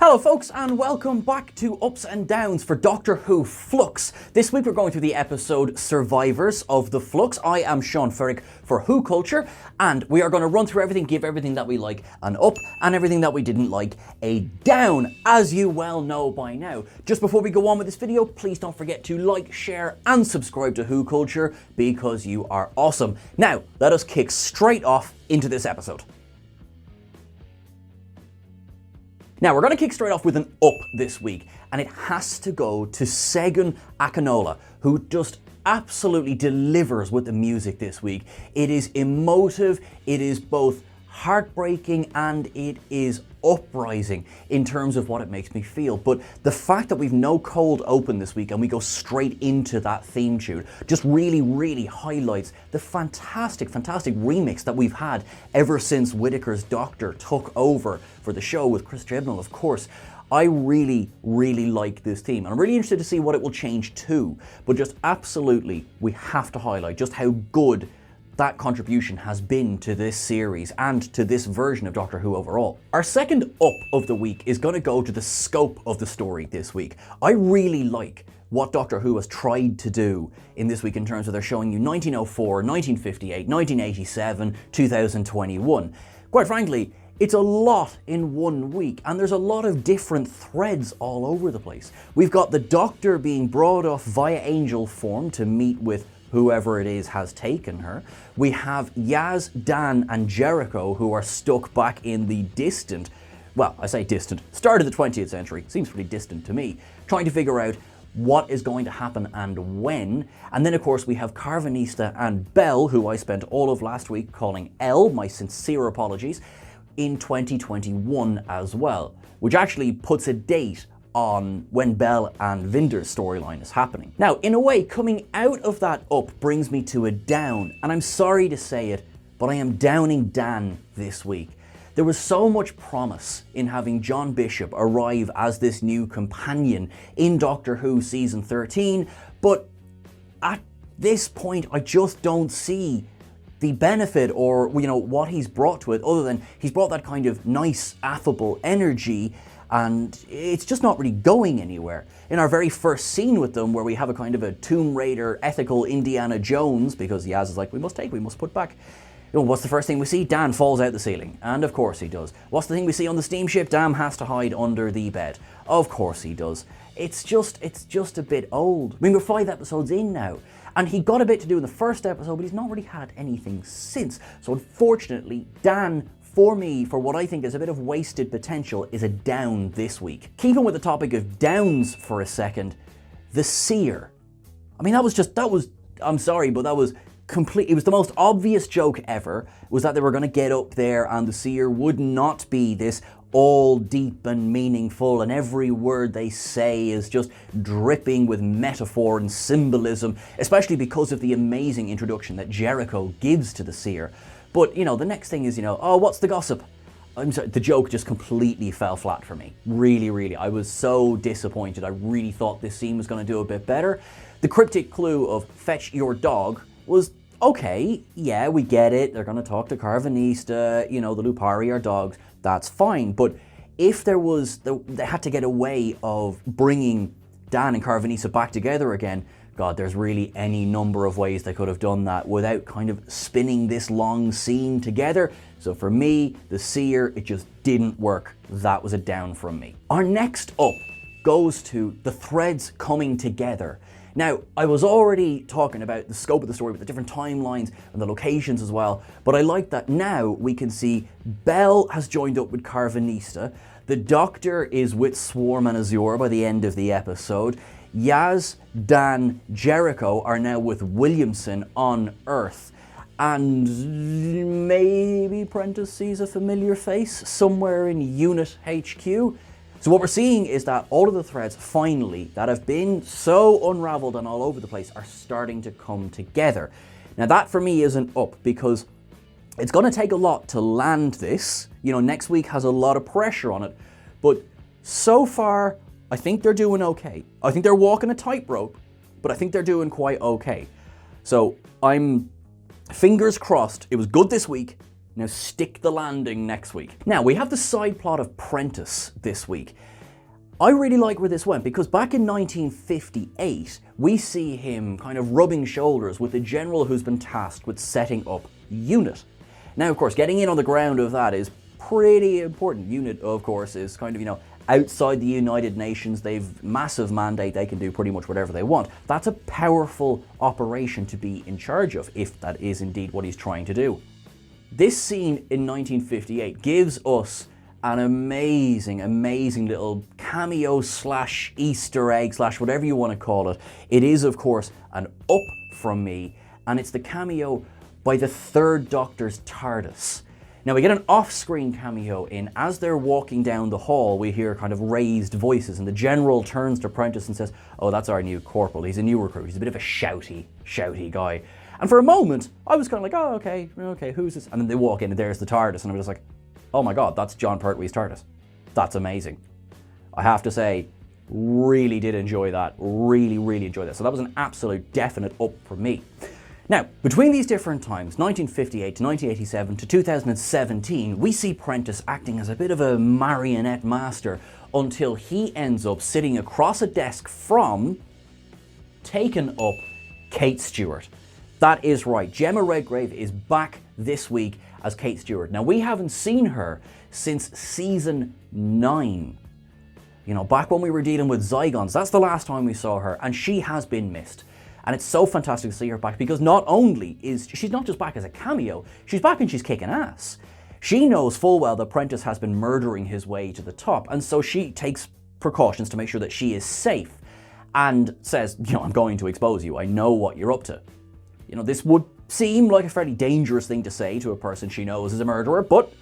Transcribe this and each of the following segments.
Hello folks and welcome back to Ups and Downs for Doctor Who Flux. This week we're going through the episode Survivors of the Flux. I am Sean Ferrick for WhoCulture and we are going to run through everything, give everything that we like an up and everything that we didn't like a down, as you well know by now. Just before we go on with this video, please don't forget to like, share and subscribe to WhoCulture because you are awesome. Now, let us kick straight off into this episode. Now, we're going to kick straight off with an up this week, and it has to go to Segun Akinola, who just absolutely delivers with the music this week. It is emotive, it is both heartbreaking, and it is uprising in terms of what it makes me feel. But the fact that we've no cold open this week and we go straight into that theme tune just really highlights the fantastic remix that we've had ever since Whittaker's Doctor took over for the show with Chris Chibnall, of course. I really like this theme, and I'm really interested to see what it will change to. But just absolutely, we have to highlight just how good that contribution has been to this series and to this version of Doctor Who overall. Our second up of the week is going to go to the scope of the story this week. I really like what Doctor Who has tried to do in this week in terms of they're showing you 1904, 1958, 1987, 2021. Quite frankly, it's a lot in 1 week, and there's a lot of different threads all over the place. We've got the Doctor being brought off via angel form to meet with whoever it is has taken her. We have Yaz, Dan and Jericho who are stuck back in the distant, well, I say distant, start of the 20th century, seems pretty distant to me, trying to figure out what is going to happen and when. And then of course we have Carvanista and Bell, who I spent all of last week calling Elle, my sincere apologies, in 2021 as well, which actually puts a date on when Bell and Vinder's storyline is happening. Now, in a way, coming out of that up brings me to a down, and I'm sorry to say it, but I am downing Dan this week. There was so much promise in having John Bishop arrive as this new companion in Doctor Who season 13, but at this point, I just don't see the benefit or, you know, what he's brought to it, other than he's brought that kind of nice, affable energy, and it's just not really going anywhere. In our very first scene with them, where we have a kind of a Tomb Raider ethical Indiana Jones, because Yaz is like, we must put back. You know, what's the first thing we see? Dan falls out the ceiling, and of course he does. What's the thing we see on the steamship? Dan has to hide under the bed. Of course he does. It's just a bit old. I mean, we're 5 episodes in now, and he got a bit to do in the first episode, but he's not really had anything since. So unfortunately, Dan, for me, for what I think is a bit of wasted potential, is a down this week. Keeping with the topic of downs for a second, the Seer. I mean, I'm sorry, but that was complete. It was the most obvious joke ever, was that they were going to get up there and the Seer would not be this all deep and meaningful, and every word they say is just dripping with metaphor and symbolism, especially because of the amazing introduction that Jericho gives to the Seer. But, you know, the next thing is, you know, oh, what's the gossip? I'm sorry, the joke just completely fell flat for me. Really. I was so disappointed. I really thought this scene was going to do a bit better. The cryptic clue of fetch your dog was okay. Yeah, we get it. They're going to talk to Carvanista, you know, the Lupari are dogs. That's fine. But if they had to get a way of bringing Dan and Carvanista back together again, God, there's really any number of ways they could have done that without kind of spinning this long scene together. So for me, the Seer, it just didn't work. That was a down from me. Our next up goes to the threads coming together. Now, I was already talking about the scope of the story with the different timelines and the locations as well, but I like that now we can see Bell has joined up with Carvanista, the Doctor is with Swarm and Azure by the end of the episode, Yaz, Dan, Jericho are now with Williamson on Earth, and maybe Prentice sees a familiar face somewhere in Unit HQ. So what we're seeing is that all of the threads, finally, that have been so unraveled and all over the place are starting to come together. Now that for me is an up, because it's going to take a lot to land this. You know, next week has a lot of pressure on it, but so far, I think they're doing okay. I think they're walking a tightrope, but I think they're doing quite okay. So I'm fingers crossed. It was good this week. Now stick the landing next week. Now we have the side plot of Prentice this week. I really like where this went, because back in 1958, we see him kind of rubbing shoulders with the general who's been tasked with setting up UNIT. Now, of course, getting in on the ground of that is pretty important. UNIT, of course, is kind of, outside the United Nations. They've massive mandate. They can do pretty much whatever they want. That's a powerful operation to be in charge of, if that is indeed what he's trying to do. This scene in 1958 gives us an amazing, amazing little cameo slash Easter egg slash whatever you want to call it. It is, of course, an up from me, and it's the cameo by the third Doctor's TARDIS. Now, we get an off-screen cameo in, as they're walking down the hall, we hear kind of raised voices, and the General turns to Prentice and says, "Oh, that's our new corporal. He's a new recruit. He's a bit of a shouty guy." And for a moment, I was kind of like, "Oh, okay, who's this?" And then they walk in, and there's the TARDIS, and I was just like, "Oh my God, that's John Pertwee's TARDIS. That's amazing." I have to say, really did enjoy that. Really, really enjoyed that. So that was an absolute definite up for me. Now, between these different times, 1958 to 1987 to 2017, we see Prentice acting as a bit of a marionette master until he ends up sitting across a desk from, taken up, Kate Stewart. That is right, Gemma Redgrave is back this week as Kate Stewart. Now, we haven't seen her since season 9. Back when we were dealing with Zygons, that's the last time we saw her, and she has been missed. And it's so fantastic to see her back, because not only is she's not just back as a cameo, she's back and she's kicking ass. She knows full well that Prentice has been murdering his way to the top, and so she takes precautions to make sure that she is safe and says, "I'm going to expose you. I know what you're up to." This would seem like a fairly dangerous thing to say to a person she knows is a murderer, but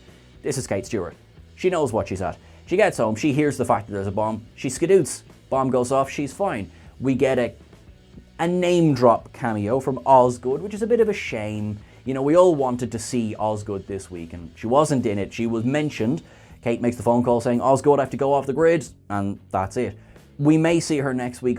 this is Kate Stewart. She knows what she's at. She gets home, she hears the fact that there's a bomb, she skadoots. Bomb goes off, she's fine. We get a name drop cameo from Osgood, which is a bit of a shame. We all wanted to see Osgood this week, and she wasn't in it. She was mentioned. Kate makes the phone call saying, "Osgood, I have to go off the grid," and that's it. We may see her next week.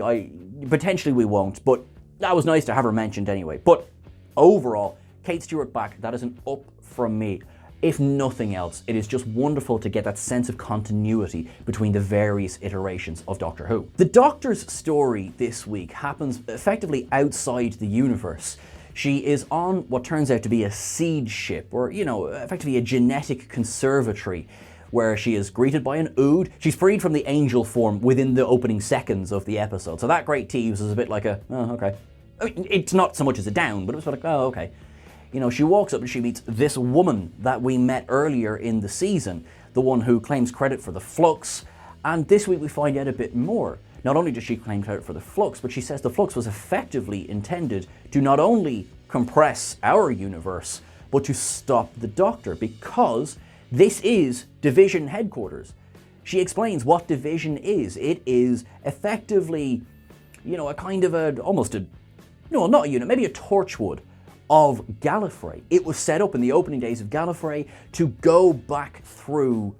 Potentially we won't, but that was nice to have her mentioned anyway. But overall, Kate Stewart back, that is an up from me. If nothing else, it is just wonderful to get that sense of continuity between the various iterations of Doctor Who. The Doctor's story this week happens effectively outside the universe. She is on what turns out to be a seed ship, or, effectively a genetic conservatory, where she is greeted by an Ood. She's freed from the angel form within the opening seconds of the episode. So that great tease is a bit like okay. It's not so much as a down, but it was like, oh, okay. She walks up and she meets this woman that we met earlier in the season, the one who claims credit for the Flux, and this week we find out a bit more. Not only does she claim credit for the Flux, but she says the Flux was effectively intended to not only compress our universe, but to stop the Doctor, because this is Division headquarters. She explains what Division is. It is effectively, a kind of not a unit, maybe a Torchwood of Gallifrey. It was set up in the opening days of Gallifrey to go back through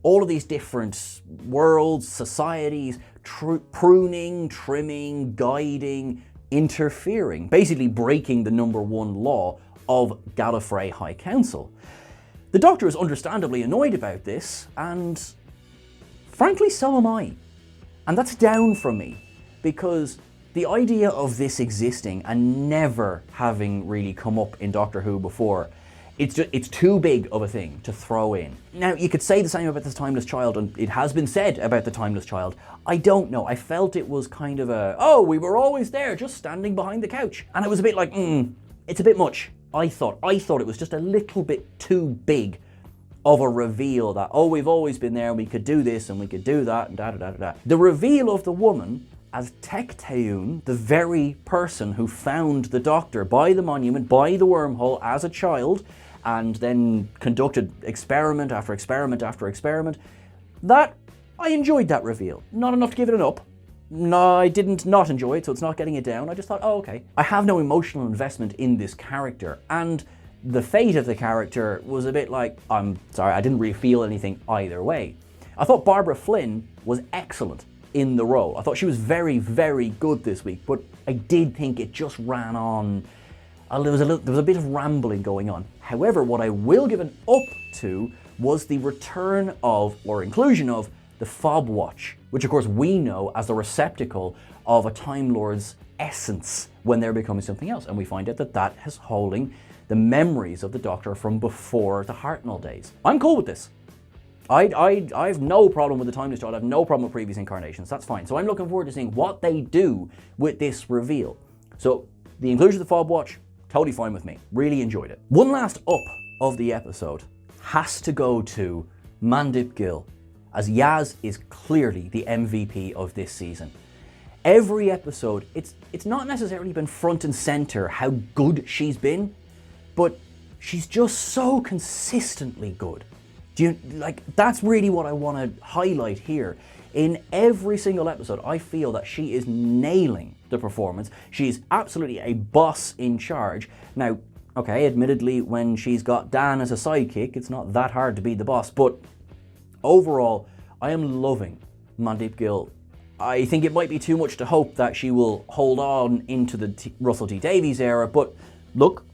all of these different worlds, societies, pruning, trimming, guiding, interfering, basically breaking the number one law of Gallifrey High Council. The Doctor is understandably annoyed about this, and frankly, so am I. And that's down from me, because the idea of this existing and never having really come up in Doctor Who before, it's too big of a thing to throw in. Now, you could say the same about the Timeless Child, and it has been said about the Timeless Child. I don't know. I felt it was kind of we were always there, just standing behind the couch. And it was a bit like, it's a bit much. I thought it was just a little bit too big of a reveal that, we've always been there, and we could do this, and we could do that, and da-da-da-da-da. The reveal of the woman as Tecteun, the very person who found the Doctor by the monument, by the wormhole as a child, and then conducted experiment after experiment after experiment, that, I enjoyed that reveal. Not enough to give it an up. No, I didn't not enjoy it, so it's not getting it down. I just thought, okay. I have no emotional investment in this character, and the fate of the character was a bit like, I'm sorry, I didn't really feel anything either way. I thought Barbara Flynn was excellent in the role. I thought she was very, very good this week, but I did think it just ran on. There was a bit of rambling going on. However, what I will give an up to was the return of, or inclusion of, the fob watch, which of course we know as the receptacle of a Time Lord's essence when they're becoming something else. And we find out that that is holding the memories of the Doctor from before the Hartnell days. I'm cool with this. I have no problem with the Timeless Child. I have no problem with previous incarnations. That's fine. So I'm looking forward to seeing what they do with this reveal. So the inclusion of the fob watch, totally fine with me. Really enjoyed it. One last up of the episode has to go to Mandip Gill, as Yaz is clearly the MVP of this season. Every episode, it's not necessarily been front and center how good she's been, but she's just so consistently good. That's really what I want to highlight here. In every single episode, I feel that she is nailing the performance. She is absolutely a boss in charge. Now, okay, admittedly, when she's got Dan as a sidekick, it's not that hard to be the boss, but overall, I am loving Mandip Gill. I think it might be too much to hope that she will hold on into the Russell T Davies era, but look,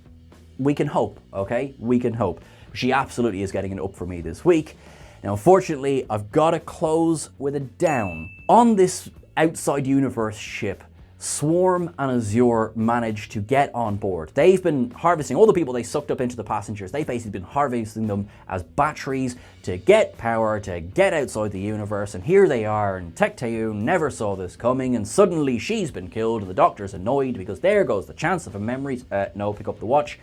we can hope, okay? We can hope. She absolutely is getting an up for me this week. Now, unfortunately, I've got to close with a down. On this outside universe ship, Swarm and Azure managed to get on board. They've been harvesting all the people they sucked up into the passengers. They've basically been harvesting them as batteries to get power, to get outside the universe. And here they are, and Tecteun never saw this coming, and suddenly she's been killed, and the Doctor's annoyed because there goes the chance of a memory. No, pick up the watch.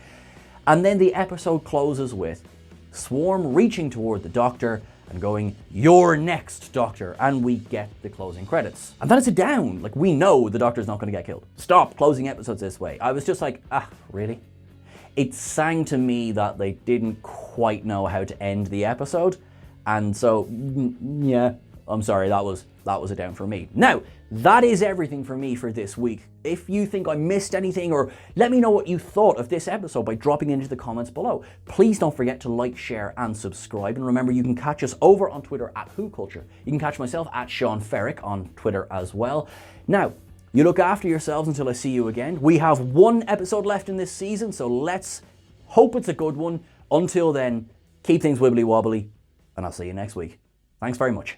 And then the episode closes with Swarm reaching toward the Doctor and going, "You're next, Doctor," and we get the closing credits. And then it's a down. Like, we know the Doctor's not going to get killed. Stop closing episodes this way. I was just like, really? It sang to me that they didn't quite know how to end the episode, and so, yeah, I'm sorry, that was a down for me. Now, that is everything for me for this week. If you think I missed anything, or let me know what you thought of this episode by dropping into the comments below. Please don't forget to like, share, and subscribe. And remember, you can catch us over on Twitter at WhoCulture. You can catch myself at Sean Ferrick on Twitter as well. Now, you look after yourselves until I see you again. We have one episode left in this season, so let's hope it's a good one. Until then, keep things wibbly wobbly, and I'll see you next week. Thanks very much.